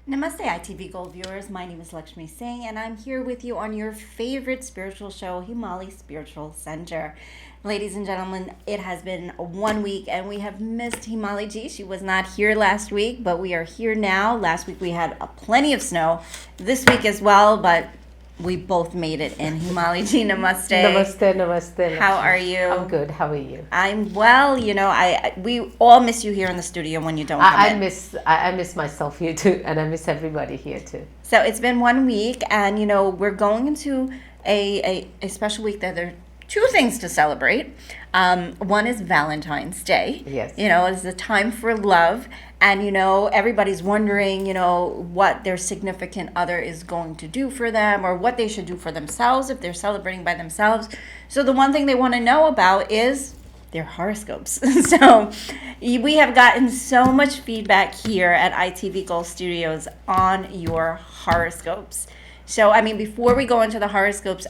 Namaste, ITV Gold viewers. My name is Lakshmi Singh, and I'm here with you on your favorite spiritual show, Himali Spiritual Center. Ladies and gentlemen, it has been 1 week, and we have missed Himali ji. She was not here last week, but we are here now. Last week we had plenty of snow. This week as well, but we both made it in. Himali ji, namaste. Namaste, namaste. How are you? I'm good. How are you? I'm well. You know, we all miss you here in the studio when you don't come in. I miss myself here too, and I miss everybody here too. So it's been 1 week, and we're going into a special week that there are two things to celebrate. One is Valentine's Day. Yes. It's a time for love, and everybody's wondering, what their significant other is going to do for them, or what they should do for themselves if they're celebrating by themselves. So the one thing they want to know about is their horoscopes. So we have gotten so much feedback here at ITV Gold Studios on your horoscopes. So, before we go into the horoscopes,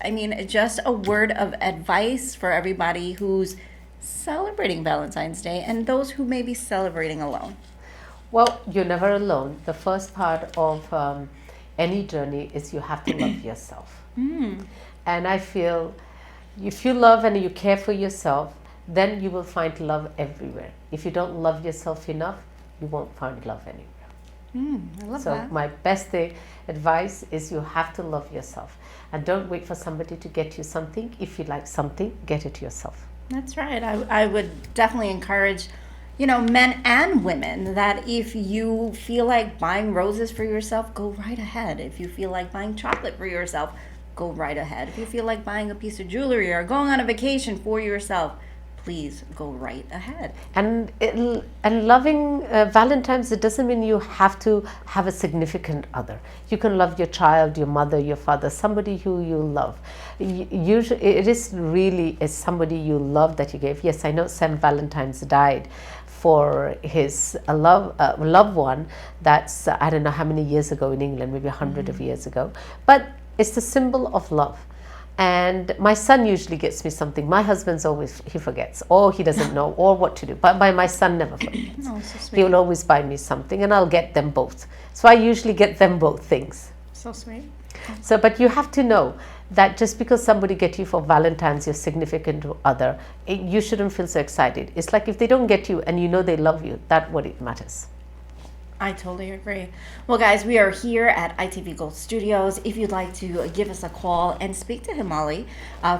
just a word of advice for everybody who's celebrating Valentine's Day and those who may be celebrating alone. Well, you're never alone. The first part of any journey is you have to love yourself. And I feel if you love and you care for yourself, then you will find love everywhere. If you don't love yourself enough, you won't find love anywhere. I love So that. my best advice is you have to love yourself. And don't wait for somebody to get you something. If you like something, get it yourself. That's right. I would definitely encourage, men and women, that if you feel like buying roses for yourself, go right ahead. If you feel like buying chocolate for yourself, go right ahead. If you feel like buying a piece of jewelry or going on a vacation for yourself, please go right ahead. And loving Valentine's, it doesn't mean you have to have a significant other. You can love your child, your mother, your father, somebody who you love. Usually, it is really somebody you love that you gave. Yes, I know Saint Valentine's died for his loved one. That's I don't know how many years ago in England, maybe 100 of years ago. But it's the symbol of love. And my son usually gets me something. My husband's always, he forgets, or he doesn't know, or what to do. But my son never forgets. Oh, so sweet. He will always buy me something, and I'll get them both. So I usually get them both things. So sweet. So, but you have to know that just because somebody get you for Valentine's, your significant other, you shouldn't feel so excited. It's like if they don't get you and you know they love you, that's what it matters. I totally agree. Well, guys, we are here at ITV Gold Studios. If you'd like to give us a call and speak to Himali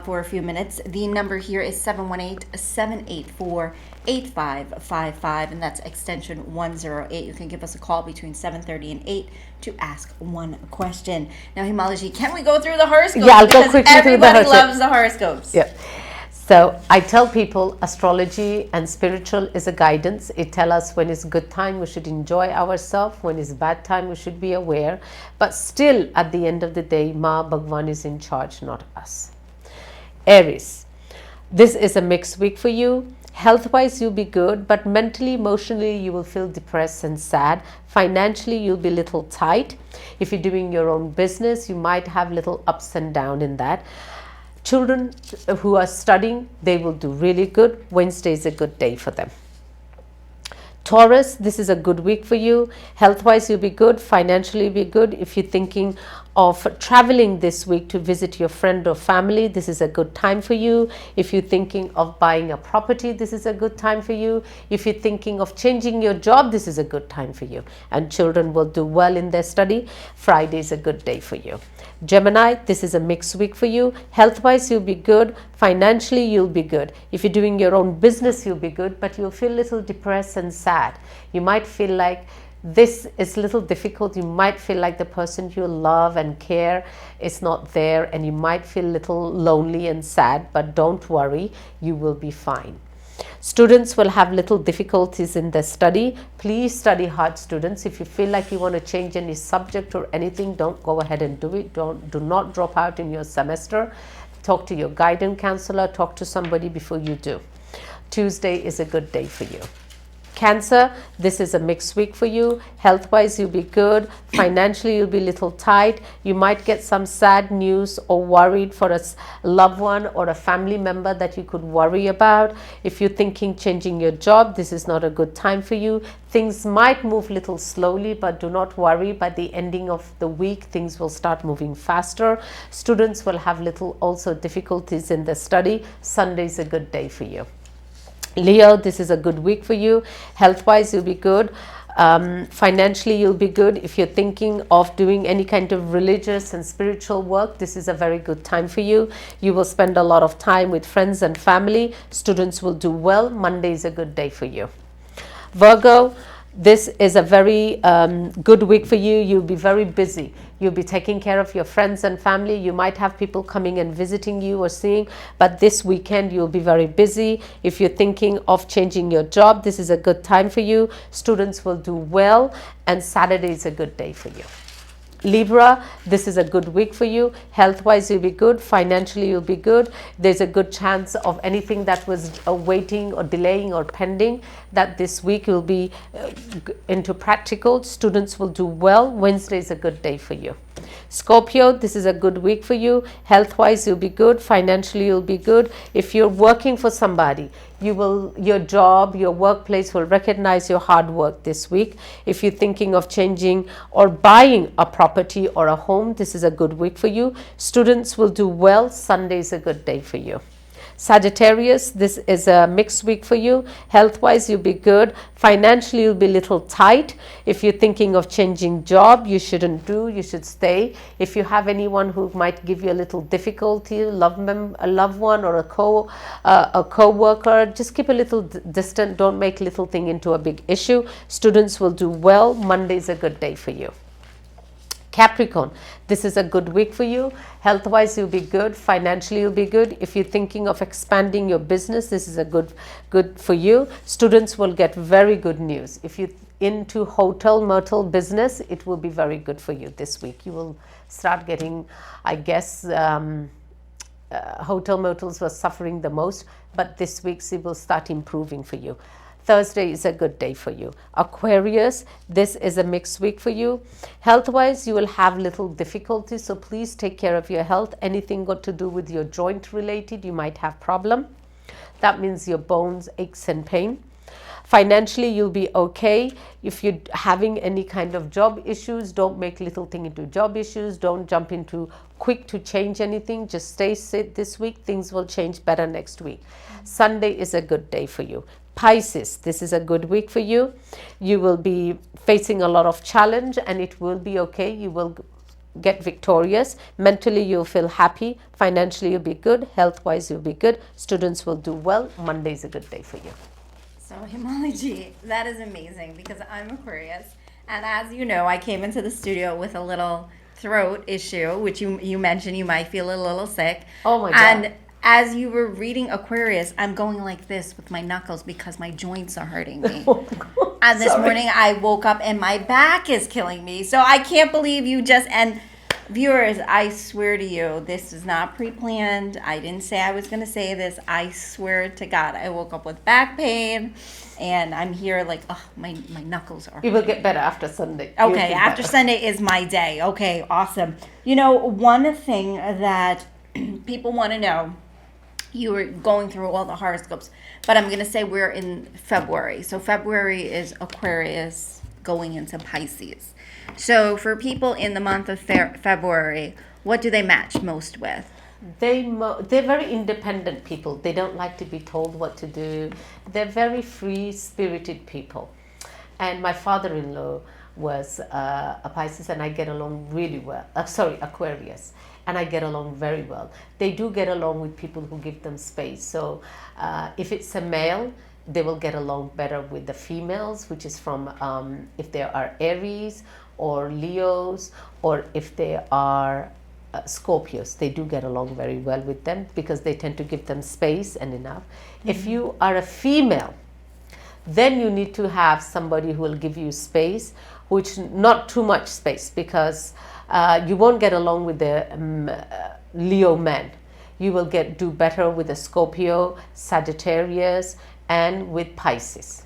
for a few minutes, the number here is 718-784-8555, and that's extension 108. You can give us a call between 7:30 and 8 to ask one question. Now, Himali, can we go through the horoscopes? Yeah, I'll go because quickly through the everybody horoscopes. loves the horoscopes. Yeah. So I tell people astrology and spiritual is a guidance. It tells us when it's good time, we should enjoy ourselves. When it's bad time, we should be aware. But still, at the end of the day, Ma Bhagwan is in charge, not us. Aries, this is a mixed week for you. Health-wise, you'll be good, but mentally, emotionally, you will feel depressed and sad. Financially, you'll be a little tight. If you're doing your own business, you might have little ups and downs in that. Children who are studying, they will do really good. Wednesday is a good day for them. Taurus, this is a good week for you. Health-wise, you'll be good. Financially, you'll be good. If you're thinking of traveling this week to visit your friend or family, this is a good time for you. If you're thinking of buying a property, this is a good time for you. If you're thinking of changing your job, this is a good time for you. And children will do well in their study. Friday is a good day for you. Gemini, this is a mixed week for you. Health-wise, you'll be good. Financially, you'll be good. If you're doing your own business, you'll be good, but you'll feel a little depressed and sad. You might feel like this is a little difficult. You might feel like the person you love and care is not there, and you might feel a little lonely and sad, but don't worry, you will be fine. Students will have little difficulties in their study. Please study hard, students. If you feel like you want to change any subject or anything, don't go ahead and do it. Do not drop out in your semester. Talk to your guidance counselor. Talk to somebody before you do. Tuesday is a good day for you. Cancer, this is a mixed week for you. Health-wise, you'll be good. Financially, you'll be a little tight. You might get some sad news or worried for a loved one or a family member that you could worry about. If you're thinking changing your job, this is not a good time for you. Things might move a little slowly, but do not worry. By the ending of the week, things will start moving faster. Students will have little also difficulties in their study. Sunday is a good day for you. Leo, this is a good week for you. Health-wise, you'll be good. Financially, you'll be good. If you're thinking of doing any kind of religious and spiritual work, this is a very good time for you. You will spend a lot of time with friends and family. Students will do well. Monday is a good day for you. Virgo, this is a very good week for you. You'll be very busy. You'll be taking care of your friends and family. You might have people coming and visiting you or seeing, but this weekend you'll be very busy. If you're thinking of changing your job, this is a good time for you. Students will do well, and Saturday is a good day for you. Libra, this is a good week for you. Health-wise, you'll be good. Financially, you'll be good. There's a good chance of anything that was waiting or delaying or pending, that this week will be into practical. Students will do well. Wednesday is a good day for you. Scorpio, this is a good week for you. Health-wise, you'll be good. Financially, you'll be good. If you're working for somebody, your job, your workplace will recognize your hard work this week. If you're thinking of changing or buying a property or a home, this is a good week for you. Students will do well. Sunday is a good day for you. Sagittarius, this is a mixed week for you. Health-wise, you'll be good. Financially, you'll be a little tight. If you're thinking of changing job, you shouldn't do. You should stay. If you have anyone who might give you a little difficulty, a loved one or a co-worker, just keep a little distant. Don't make little thing into a big issue. Students will do well. Monday is a good day for you. Capricorn, this is a good week for you. Health-wise, you'll be good. Financially, you'll be good. If you're thinking of expanding your business, this is a good for you. Students will get very good news. If you're into hotel, motel business, it will be very good for you this week. You will start getting, I guess, hotel, motels were suffering the most, but this week it will start improving for you. Thursday is a good day for you. Aquarius, this is a mixed week for you. Health-wise, you will have little difficulties, so please take care of your health. Anything got to do with your joint related, you might have problem. That means your bones, aches and pain. Financially, you'll be okay. If you're having any kind of job issues, don't make little thing into job issues. Don't jump into quick to change anything. Just stay sit this week. Things will change better next week. Sunday is a good day for you. Pisces, this is a good week for you. You will be facing a lot of challenge and it will be okay. You will get victorious. Mentally, you'll feel happy. Financially, you'll be good. Health-wise, you'll be good. Students will do well. Monday is a good day for you. So Himali ji, that is amazing because I'm Aquarius. And as you know, I came into the studio with a little throat issue, which you mentioned you might feel a little sick. Oh my God. And as you were reading Aquarius, I'm going like this with my knuckles because my joints are hurting me. And this morning I woke up and my back is killing me. So I can't believe you just, and viewers, I swear to you, this is not pre-planned. I didn't say I was going to say this. I swear to God, I woke up with back pain and I'm here like, oh, my knuckles are hurting. It will get better after Sunday. Okay, after Sunday is my day. Okay, awesome. You know, one thing that people want to know, you were going through all the horoscopes, but I'm going to say we're in February. So February is Aquarius going into Pisces. So for people in the month of February, what do they match most with? They're very independent people. They don't like to be told what to do. They're very free-spirited people. And my father-in-law was a Pisces, and I get along really well. Aquarius. And I get along very well. They do get along with people who give them space. So if it's a male, they will get along better with the females, which is from if they are Aries or Leos, or if they are Scorpios, they do get along very well with them because they tend to give them space and enough. Mm-hmm. If you are a female, then you need to have somebody who will give you space, which not too much space, because you won't get along with the Leo men. You will do better with the Scorpio, Sagittarius, and with Pisces.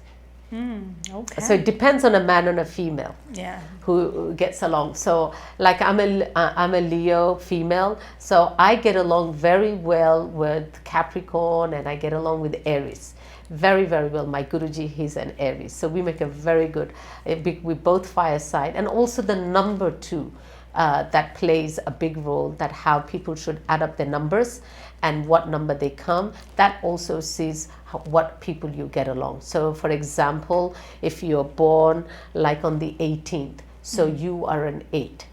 Okay. So it depends on a man and a female Yeah. who gets along. So like I'm a Leo female, so I get along very well with Capricorn, and I get along with Aries very, very well. My Guruji, he's an Aries, so we make a very good, we both fire sign. And also the number 2, that plays a big role, that how people should add up their numbers and what number they come. That also sees what people you get along. So for example, if you're born like on the 18th, so you are an 8.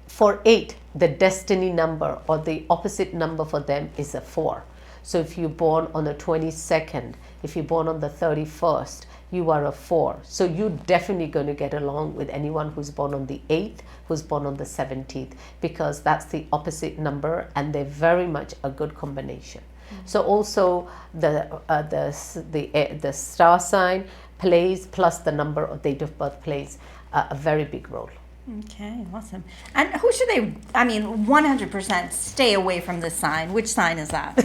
For 8, the destiny number or the opposite number for them is a 4. So if you're born on the 22nd, if you're born on the 31st, you are a 4. So you're definitely going to get along with anyone who's born on the 8th, who's born on the 17th, because that's the opposite number, and they're very much a good combination. So also the star sign plays, plus the number of date of birth plays a very big role. Okay, awesome. And who should they, 100% stay away from this sign? Which sign is that?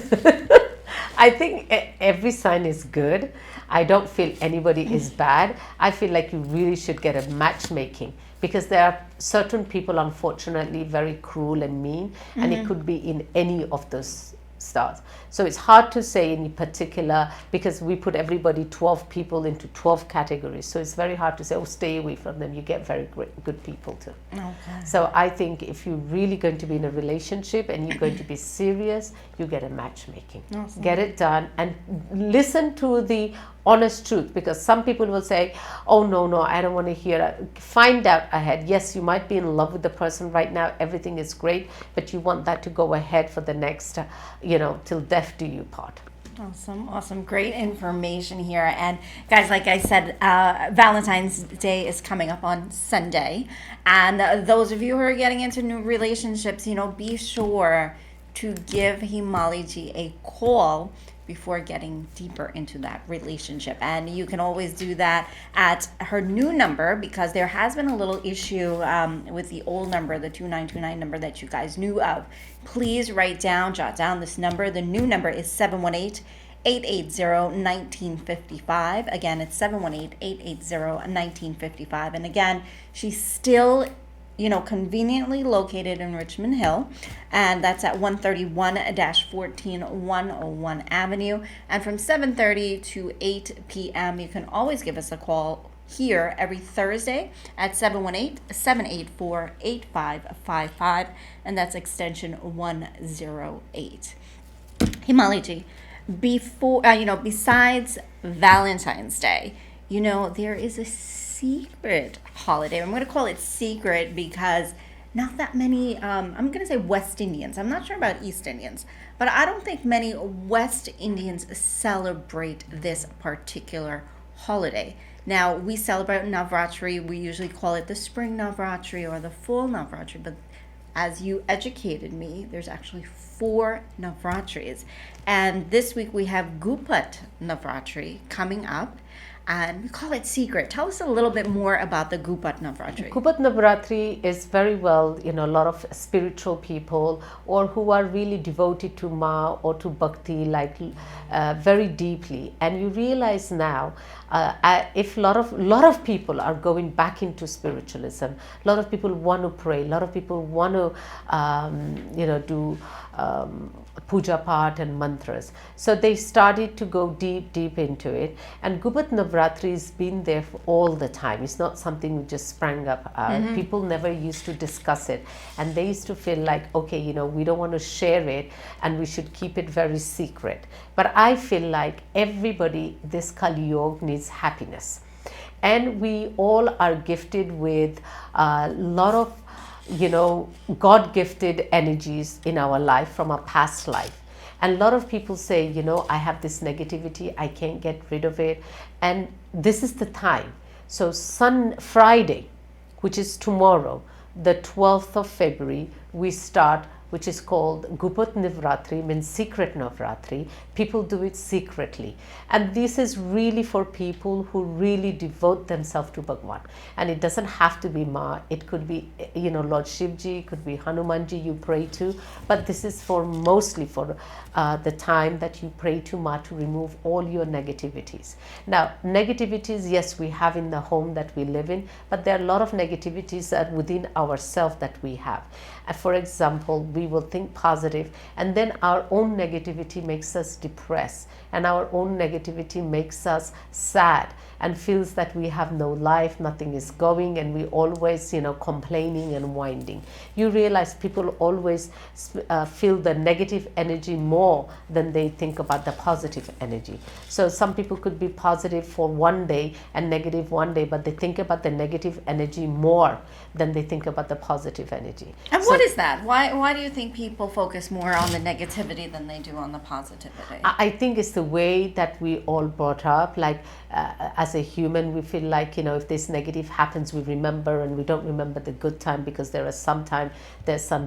I think every sign is good. I don't feel anybody is bad. I feel like you really should get a matchmaking, because there are certain people, unfortunately, very cruel and mean, and it could be in any of those stars. So it's hard to say any particular, because we put everybody, 12 people, into 12 categories. So it's very hard to say, oh, stay away from them. You get very good people too. Okay. So I think if you're really going to be in a relationship and you're going to be serious, you get a matchmaking. Awesome. Get it done and listen to the honest truth, because some people will say, oh no, I don't want to hear it. Find out ahead. Yes, you might be in love with the person right now, everything is great, but you want that to go ahead for the next till death do you part. Awesome. Great information here. And guys, like I said, Valentine's Day is coming up on Sunday. And those of you who are getting into new relationships, be sure to give Himali ji a call before getting deeper into that relationship. And you can always do that at her new number, because there has been a little issue with the old number, the 2929 number that you guys knew of. Please jot down this number. The new number is 718-880-1955. Again, it's 718-880-1955. And again, she's still conveniently located in Richmond Hill, and that's at 131-14 101 Avenue. And from 7:30 to 8 p.m., you can always give us a call here every Thursday at 718-784-8555, and that's extension 108. Himali ji, before besides Valentine's Day, there is a secret holiday. I'm going to call it secret because not that many, I'm going to say West Indians. I'm not sure about East Indians, but I don't think many West Indians celebrate this particular holiday. Now, we celebrate Navratri. We usually call it the spring Navratri or the fall Navratri, but as you educated me, there's actually 4 Navratris. And this week we have Gupat Navratri coming up, and we call it secret. Tell us a little bit more about the Gupat Navratri. Gupat Navratri is very well, a lot of spiritual people, or who are really devoted to Ma or to Bhakti, very deeply. And you realize now, if lot of people are going back into spiritualism, a lot of people want to pray, a lot of people want to, do puja part and mantras. So they started to go deep into it. And Gupat Navratri has been there for all the time. It's not something that just sprang up. People never used to discuss it. And they used to feel like, okay, we don't want to share it and we should keep it very secret. But I feel like everybody, this Kali Yuga, needs happiness. And we all are gifted with a lot of God-gifted energies in our life from our past life. And a lot of people say, I have this negativity, I can't get rid of it. And this is the time. So Friday, which is tomorrow, the 12th of February, we start which is called Gupat Navratri, means secret Navratri. People do it secretly. And this is really for people who really devote themselves to Bhagwan. And it doesn't have to be Ma. It could be, Lord Shivji, it could be Hanumanji you pray to. But this is for mostly for the time that you pray to Ma to remove all your negativities. Now, negativities, yes, we have in the home that we live in, but there are a lot of negativities that within ourselves that we have. For example, we will think positive, and then our own negativity makes us depressed, and our own negativity makes us sad and feels that we have no life, nothing is going, and we always, complaining and whining. You realize people always feel the negative energy more than they think about the positive energy. So some people could be positive for one day and negative one day, but they think about the negative energy more than they think about the positive energy. And what is that? Why do you think people focus more on the negativity than they do on the positivity? I think it's the way that we all brought up. Like as a human, we feel like, if this negative happens, we remember, and we don't remember the good time, because there's some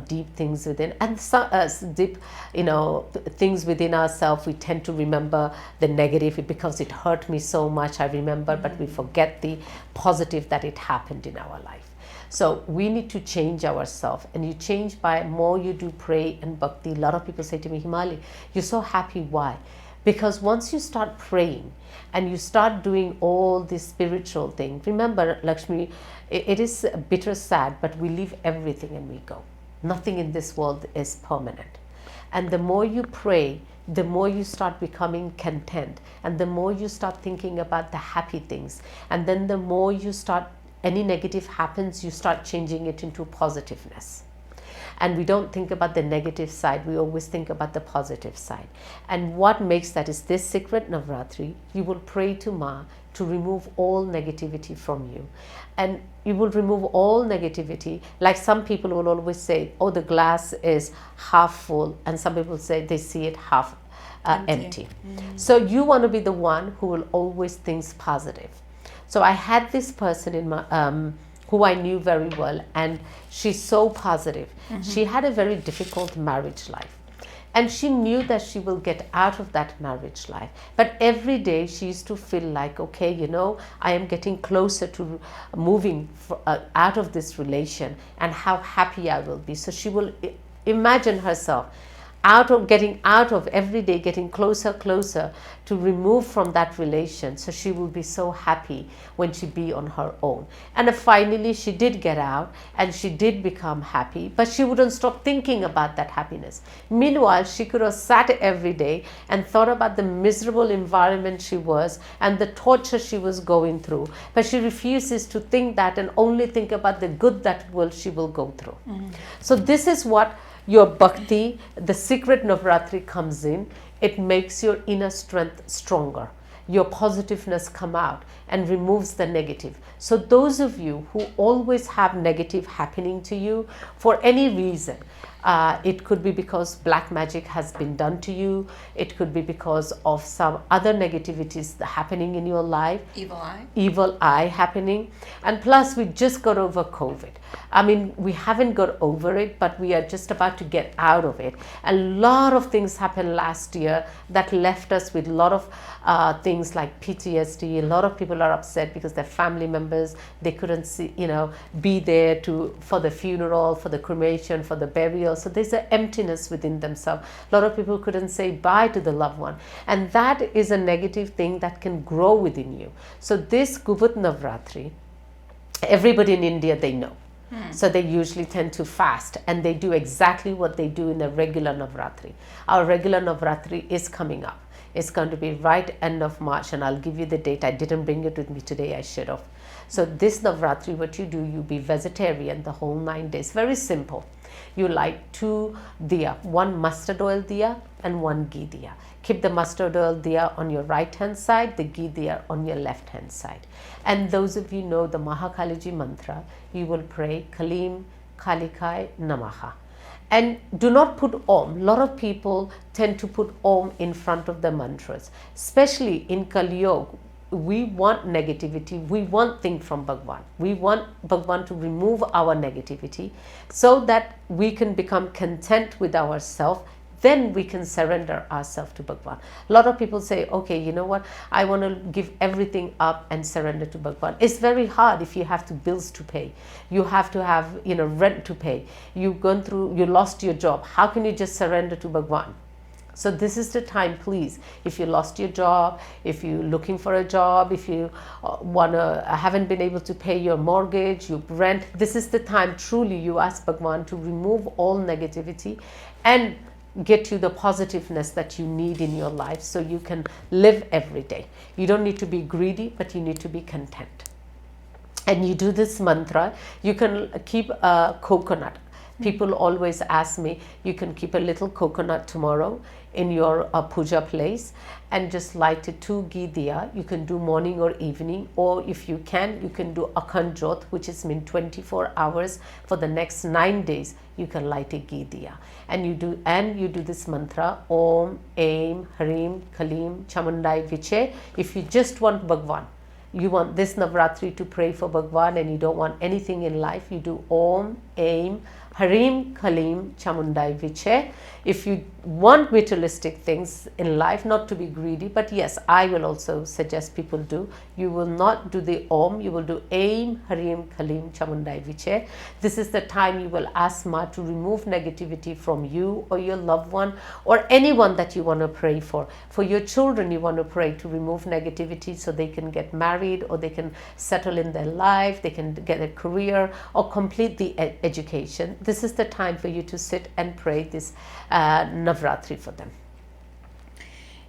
deep things within, and some deep, things within ourselves. We tend to remember the negative because it hurt me so much, I remember, but we forget the positive that it happened in our life. So we need to change ourselves, and you change by more you do pray and bhakti. A lot of people say to me, Himali, you're so happy. Why? Because once you start praying and you start doing all this spiritual thing, remember, Lakshmi, it is bitter sad, but we leave everything and we go. Nothing in this world is permanent. And the more you pray, the more you start becoming content, and the more you start thinking about the happy things, and then the more you start, any negative happens, you start changing it into positiveness. And we don't think about the negative side, we always think about the positive side. And what makes that is this secret Navratri. You will pray to Ma to remove all negativity from you. And you will remove all negativity. Like some people will always say, oh, the glass is half full, and some people say they see it half empty. So you want to be the one who will always think positive. So I had this person in my who I knew very well, and she's so positive. She had a very difficult marriage life, and she knew that she will get out of that marriage life. But every day she used to feel like, okay, I am getting closer to moving out of this relation, and how happy I will be. So she will imagine herself getting out of every day, getting closer to remove from that relation. So she will be so happy when she be on her own. And finally she did get out, and she did become happy, but she wouldn't stop thinking about that happiness. Meanwhile, she could have sat every day and thought about the miserable environment she was and the torture she was going through, but she refuses to think that and only think about the good that she will go through. So this is what your bhakti, the secret Navratri, comes in. It makes your inner strength stronger. Your positiveness come out and removes the negative. So those of you who always have negative happening to you for any reason, it could be because black magic has been done to you. It could be because of some other negativities happening in your life. Evil eye happening. And plus, we just got over COVID. I mean, we haven't got over it, but we are just about to get out of it. A lot of things happened last year that left us with a lot of things like PTSD. A lot of people are upset because their family members, they couldn't see, be there for the funeral, for the cremation, for the burial. So there's an emptiness within themselves. A lot of people couldn't say bye to the loved one. And that is a negative thing that can grow within you. So this Gubat Navratri, everybody in India, they know. So they usually tend to fast, and they do exactly what they do in a regular Navratri. Our regular Navratri is coming up. It's going to be right end of March, and I'll give you the date. I didn't bring it with me today, I should have. So this Navratri, what you do, you be vegetarian the whole 9 days. Very simple. You light 2 diya, 1 mustard oil diya and 1 ghee diya. Keep the mustard oil diya on your right hand side, the ghee diya on your left hand side. And those of you know the Mahakaliji mantra, you will pray Kalim Kalikai Namaha. And do not put Om. A lot of people tend to put Om in front of the mantras, especially in Kali Yuga. we want negativity, we want things from Bhagwan. We want Bhagwan to remove our negativity so that we can become content with ourselves. Then we can surrender ourselves to Bhagwan. A lot of people say, okay, you know what, I want to give everything up and surrender to Bhagwan. It's very hard if you have to bills to pay. You have to have, rent to pay. You lost your job. How can you just surrender to Bhagwan? So this is the time, please, if you lost your job, if you're looking for a job, if you haven't been able to pay your mortgage, your rent, this is the time truly you ask Bhagwan to remove all negativity and get you the positiveness that you need in your life so you can live every day. You don't need to be greedy, but you need to be content. And you do this mantra, you can keep a coconut. People always ask me, you can keep a little coconut tomorrow in your puja place and just light it 2 ghee diya. You can do morning or evening, or if you can do akhand jyot, which is mean 24 hours for the next 9 days. You can light a ghee diya, and you do this mantra, Om, Aim, Harim, Kalim, Chamundai Viche. If you just want Bhagwan, you want this Navratri to pray for Bhagwan and you don't want anything in life, you do Om, Aim, Harim, Kalim, Chamundai Viche. If you want materialistic things in life, not to be greedy, but yes, I will also suggest people do. You will not do the Om, you will do Aim, Harim, Kalim, Chamundai Viche. This is the time you will ask Ma to remove negativity from you or your loved one or anyone that you want to pray for. For your children, you want to pray to remove negativity so they can get married or they can settle in their life, they can get a career or complete the education. This is the time for you to sit and pray this Navratri for them.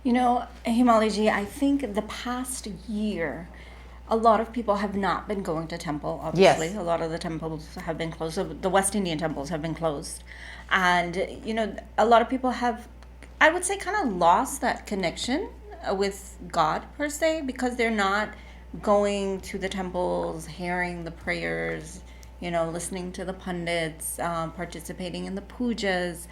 Himali ji, I think the past year, a lot of people have not been going to temple, obviously. Yes. A lot of the temples have been closed. So the West Indian temples have been closed. And, a lot of people have, I would say, kind of lost that connection with God, per se, because they're not going to the temples, hearing the prayers, listening to the pundits, participating in the pujas.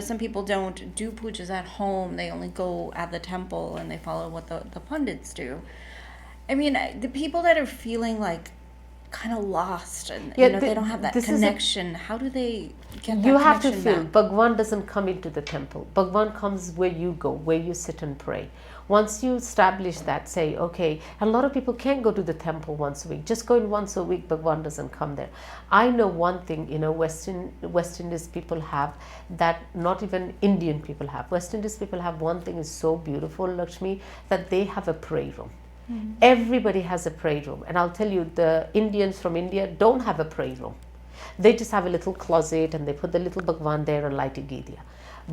Some people don't do pujas at home. They only go at the temple and they follow what the pundits do. I mean, the people that are feeling like kind of lost and they don't have that connection, how do they get that connection back? You have to feel Bhagwan doesn't come into the temple. Bhagwan comes where you go, where you sit and pray. Once you establish that, say, okay, a lot of people can't go to the temple once a week. Just going once a week, Bhagwan doesn't come there. I know one thing, West Indies people have that not even Indian people have. West Indies people have one thing is so beautiful, Lakshmi, that they have a prayer room. Mm-hmm. Everybody has a prayer room. And I'll tell you, the Indians from India don't have a prayer room. They just have a little closet and they put the little Bhagwan there and light a ghee diya.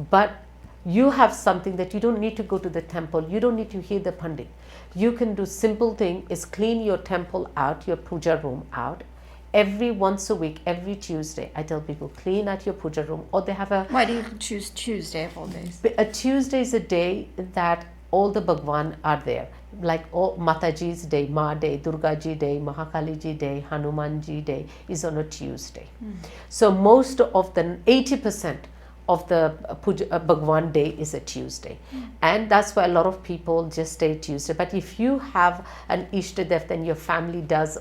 But you have something that you don't need to go to the temple. You don't need to hear the pandit. You can do simple thing is clean your temple out, your puja room out. Once a week, every Tuesday, I tell people clean out your puja room. Or they have a... Why do you choose Tuesday of all days? A Tuesday is a day that all the Bhagwan are there. Like all Mataji's day, Ma day, Durga Ji day, Mahakali Ji day, Hanuman Ji day is on a Tuesday. So most of the 80% of the Bhagwan day is a Tuesday. And that's why a lot of people just stay Tuesday. But if you have an Ishtadev, then your family does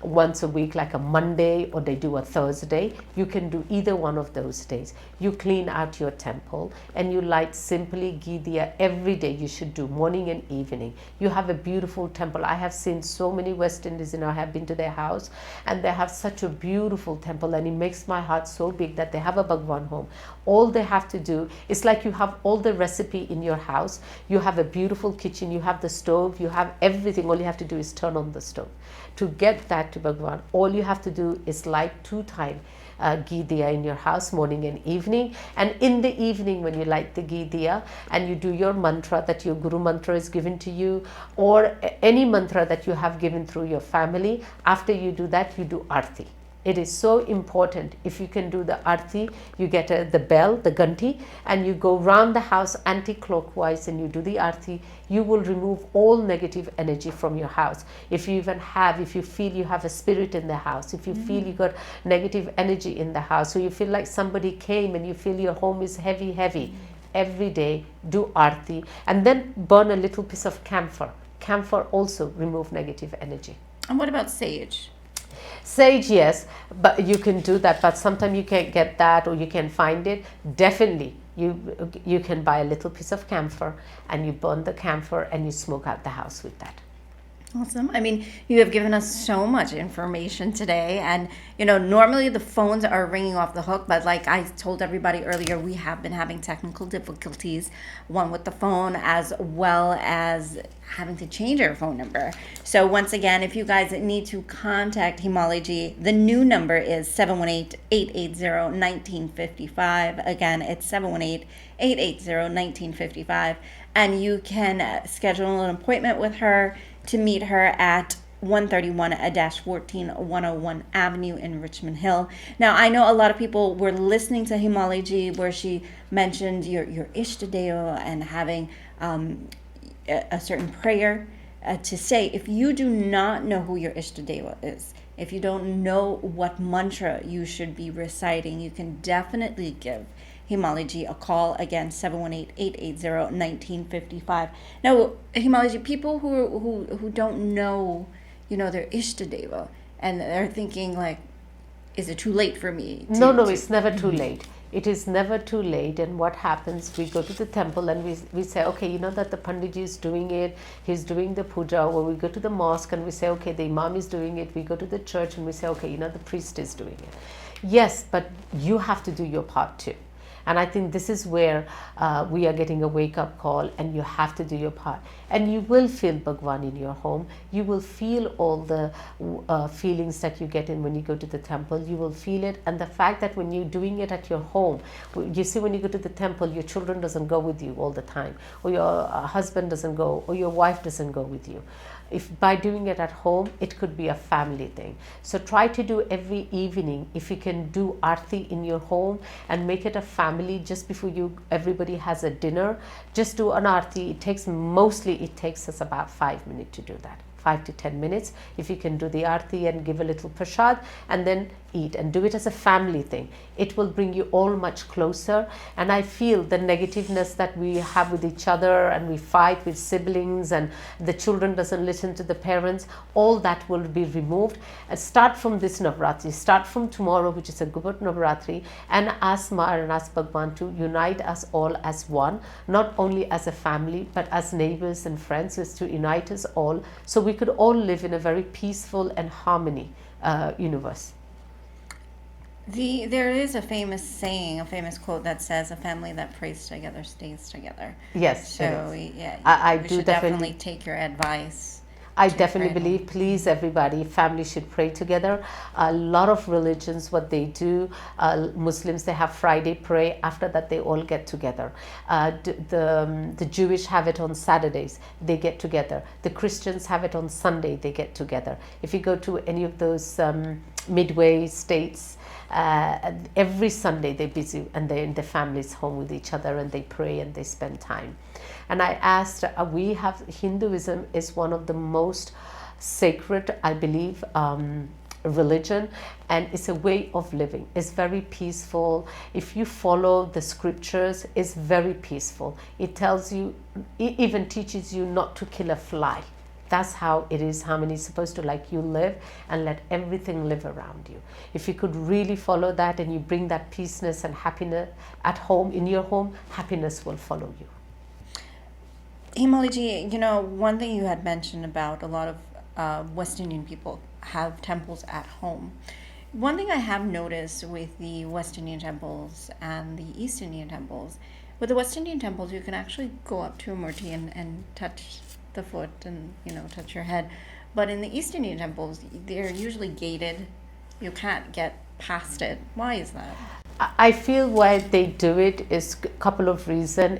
once a week, like a Monday, or they do a Thursday, you can do either one of those days. You clean out your temple and you light simply ghee diya every day. You should do morning and evening. You have a beautiful temple. I have seen so many West Indies, I have been to their house and they have such a beautiful temple, and it makes my heart so big that they have a Bhagwan home. All they have to do is like you have all the recipe in your house, you have a beautiful kitchen, you have the stove, you have everything. All you have to do is turn on the stove. To get that to Bhagwan, all you have to do is light 2 times ghee diya in your house, morning and evening. And in the evening when you light the ghee diya and you do your mantra that your Guru mantra is given to you, or any mantra that you have given through your family, after you do that, you do arti. It is so important. If you can do the arti, you get the bell, the ganti, and you go round the house anti-clockwise and you do the arti, you will remove all negative energy from your house. If you feel you have a spirit in the house, if you feel you got negative energy in the house, or you feel like somebody came and you feel your home is heavy, every day do arti, and then burn a little piece of camphor. camphor also remove negative energy. And what about sage? Sage, yes, but you can do that, but sometimes you can't get that or you can find it. Definitely you can buy a little piece of camphor and you burn the camphor and you smoke out the house with that. Awesome. I mean, you have given us so much information today. And, normally the phones are ringing off the hook. But like I told everybody earlier, we have been having technical difficulties, one with the phone as well as having to change our phone number. So once again, if you guys need to contact Himali, the new number is 718-880-1955. Again, it's 718-880-1955. And you can schedule an appointment with her to meet her at 131-14 101 Avenue in Richmond Hill. Now, I know a lot of people were listening to Himali where she mentioned your Ishtadeva and having a certain prayer to say. If you do not know who your Ishtadeva is, if you don't know what mantra you should be reciting, you can definitely give Himali a call. Again, 718-880-1955. Now, Himali, people who don't know, their Ishtadeva, and they're thinking like, is it too late for me? No, it's never too late. It is never too late. And what happens, we go to the temple and we say, okay, that the Panditji is doing it, he's doing the puja, or we go to the mosque and we say, okay, the Imam is doing it. We go to the church and we say, okay, the priest is doing it. Yes, but you have to do your part too. And I think this is where we are getting a wake-up call, and you have to do your part. And you will feel Bhagwan in your home. You will feel all the feelings that you get in when you go to the temple. You will feel it. And the fact that when you're doing it at your home, you see when you go to the temple, your children doesn't go with you all the time, or your husband doesn't go, or your wife doesn't go with you. If by doing it at home, it could be a family thing. So try to do every evening. If you can do arti in your home and make it a family, just before everybody has a dinner, just do an arti. It takes us about 5 minutes to do that. 5 to 10 minutes. If you can do the arti and give a little prasad and then eat and do it as a family thing, it will bring you all much closer. And I feel the negativeness that we have with each other, and we fight with siblings, and the children doesn't listen to the parents, all that will be removed. Start from this Navratri, start from tomorrow, which is a Gubbat Navratri, and ask Ma and ask Bhagwan to unite us all as one, not only as a family but as neighbors and friends, is to unite us all so we could all live in a very peaceful and harmony universe. There is a famous saying, a famous quote that says, "A family that prays together stays together." Yes. So we should definitely take your advice. I definitely believe, please everybody, family should pray together. A lot of religions, what they do, Muslims, they have Friday pray. After that, they all get together. The Jewish have it on Saturdays, they get together. The Christians have it on Sunday, they get together. If you go to any of those midway states, every Sunday they're busy and they're in the family's home with each other, and they pray and they spend time. And I asked, Hinduism is one of the most sacred, I believe, religion, and it's a way of living. It's very peaceful. If you follow the scriptures, it's very peaceful. It tells you, it even teaches you not to kill a fly. That's how it is. Harmony is supposed to you live and let everything live around you. If you could really follow that and you bring that peaceness and happiness at home, in your home, happiness will follow you. Himali, one thing you had mentioned about a lot of West Indian people have temples at home. One thing I have noticed with the West Indian temples and the East Indian temples, with the West Indian temples, you can actually go up to a murti and touch the foot and touch your head, but in the East Indian temples they're usually gated. You can't get past it. Why is that? I feel why they do it is a couple of reasons.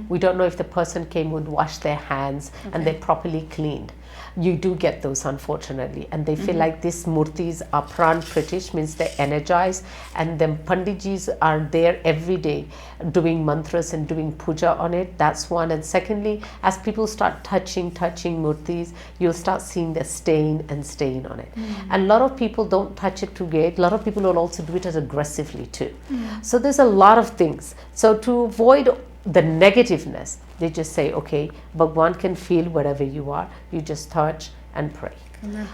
We don't know if the person came and washed their hands and they're properly cleaned. You do get those, unfortunately, and they feel like these murtis are pran pratish, means they're energized, and the panditjis are there every day doing mantras and doing puja on it. That's one. And secondly, as people start touching murtis, you'll start seeing the stain on it. And a lot of people don't touch it to get. A lot of people will also do it as aggressively too. So there's a lot of things. So to avoid the negativeness, they just say, okay, Bhagwan can feel wherever you are. You just touch and pray.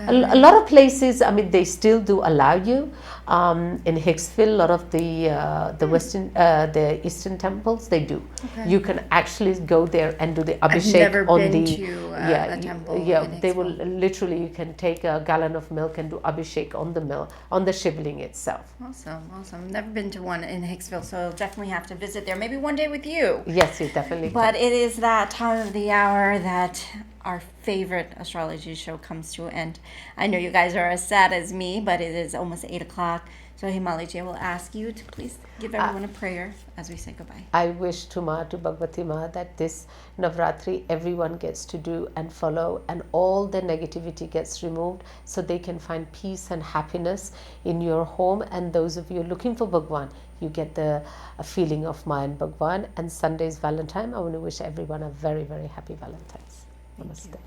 A lot of places, I mean, they still do allow you. In Hicksville, a lot of the Western, the Eastern temples, they do. Okay. You can actually go there and do the I've abhishek never on been the to yeah a temple. yeah. in They will Hicksville. literally, you can take a gallon of milk and do abhishek on the milk, on the shivling itself. Awesome, awesome. Never been to one in Hicksville, so definitely have to visit there. Maybe one day with you. Yes, you definitely. But it is that time of the hour that our favorite astrology show comes to an end. I know you guys are as sad as me, but it is almost 8 o'clock. So Himali ji, I will ask you to please give everyone a prayer as we say goodbye. I wish to Bhagavati Ma that this Navratri everyone gets to do and follow, and all the negativity gets removed so they can find peace and happiness in your home. And those of you looking for Bhagwan, you get the feeling of Ma and Bhagwan. And Sunday's Valentine. I want to wish everyone a very, very happy Valentines. Namaste.